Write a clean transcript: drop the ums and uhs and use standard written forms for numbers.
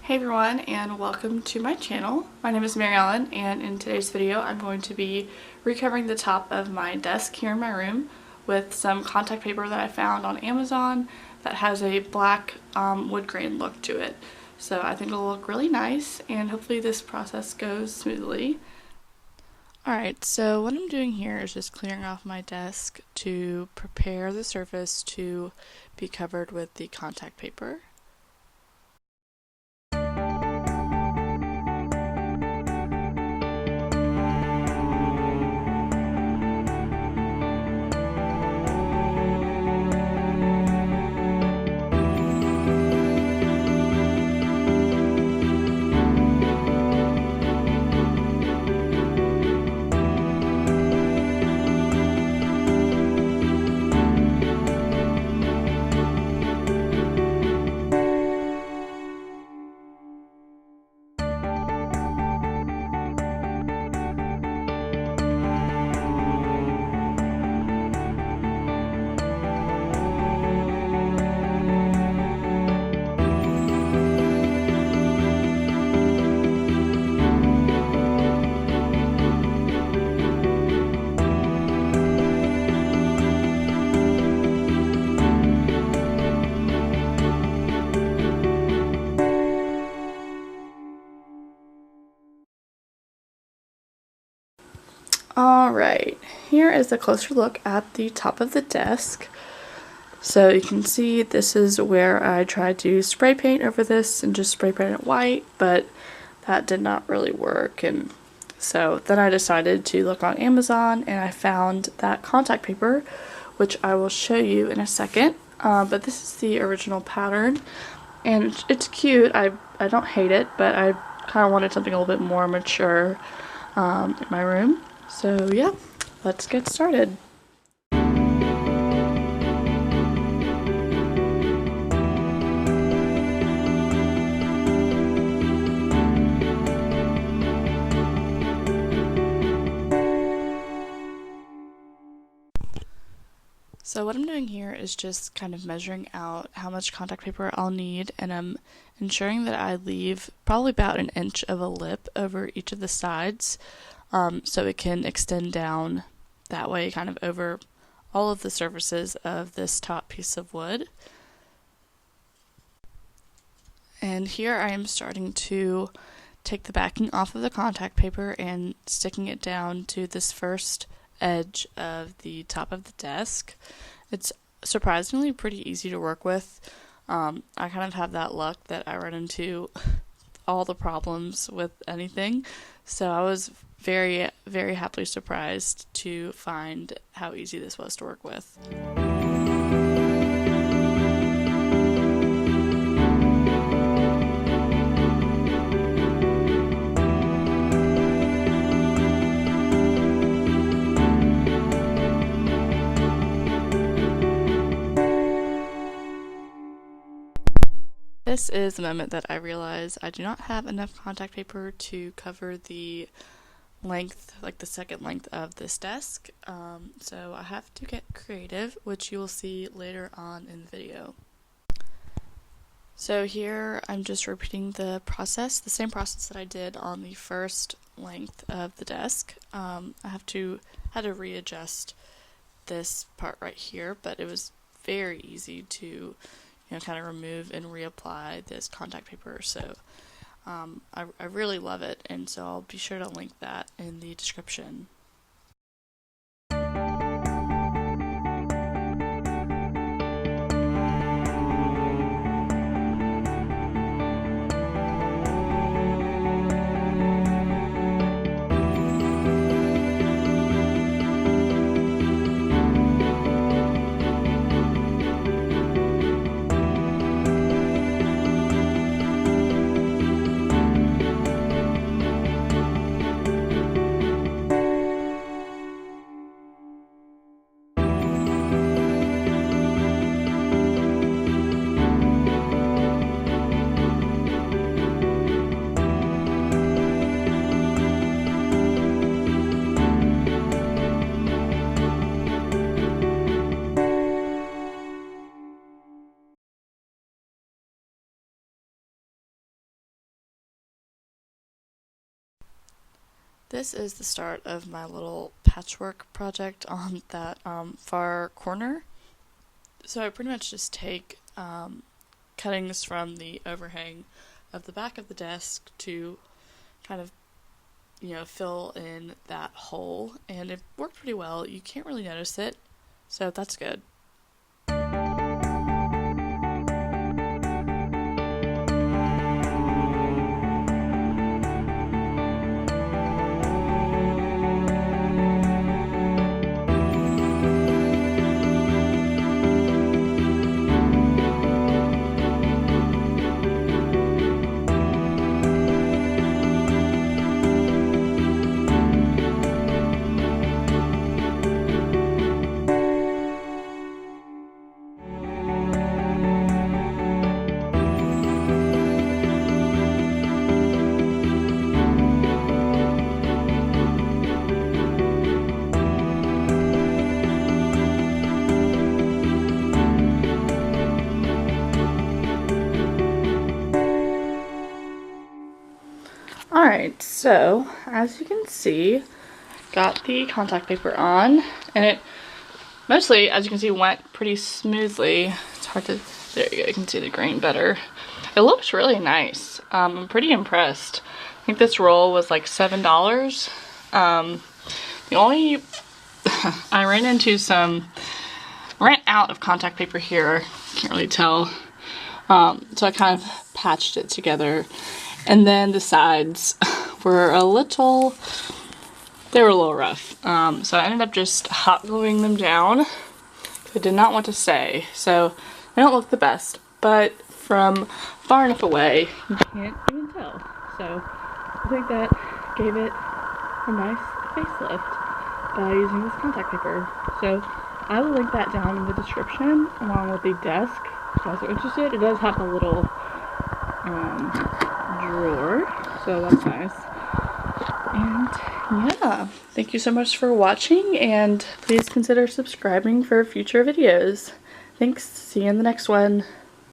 Hey everyone, and welcome to my channel. My name is Mary Ellen, and in today's video I'm going to be recovering the top of my desk here in my room with some contact paper that I found on Amazon that has a black wood grain look to it. So I think it'll look really nice, and hopefully this process goes smoothly. Alright, so what I'm doing here is just clearing off my desk to prepare the surface to be covered with the contact paper. Alright, here is a closer look at the top of the desk. So you can see this is where I tried to spray paint over this and just spray paint it white, but that did not really work. And so then I decided to look on Amazon and I found that contact paper, which I will show you in a second. But this is the original pattern and it's cute. I don't hate it, but I kind of wanted something a little bit more mature in my room. So yeah, let's get started. So what I'm doing here is just kind of measuring out how much contact paper I'll need, and I'm ensuring that I leave probably about an inch of a lip over each of the sides. So it can extend down that way kind of over all of the surfaces of this top piece of wood. And here I am starting to take the backing off of the contact paper and sticking it down to this first edge of the top of the desk. It's surprisingly pretty easy to work with. I kind of have that luck that I run into all the problems with anything, so I was very, very happily surprised to find how easy this was to work with. This is the moment that I realize I do not have enough contact paper to cover the length, like the second length of this desk, so I have to get creative, which you will see later on in the video. So here I'm just repeating the same process that I did on the first length of the desk. I had to readjust this part right here, but it was very easy to kind of remove and reapply this contact paper, so I really love it, and so I'll be sure to link that in the description. This is the start of my little patchwork project on that far corner. So I pretty much just take cuttings from the overhang of the back of the desk to kind of, fill in that hole, and it worked pretty well. You can't really notice it, so that's good. Alright, so as you can see, got the contact paper on, and it mostly, as you can see, went pretty smoothly. It's hard to, there you go, you can see the grain better. It looks really nice. I'm pretty impressed. I think this roll was like $7. The only, I ran out of contact paper here, can't really tell. So I kind of patched it together. And then the sides were a little rough. So I ended up just hot gluing them down. I did not want to stay. So they don't look the best, but from far enough away, you can't even tell. So I think that gave it a nice facelift by using this contact paper. So I will link that down in the description along with the desk. If you guys are interested, it does have a little drawer, so that's nice. And yeah, thank you so much for watching, and please consider subscribing for future videos. Thanks, see you in the next one.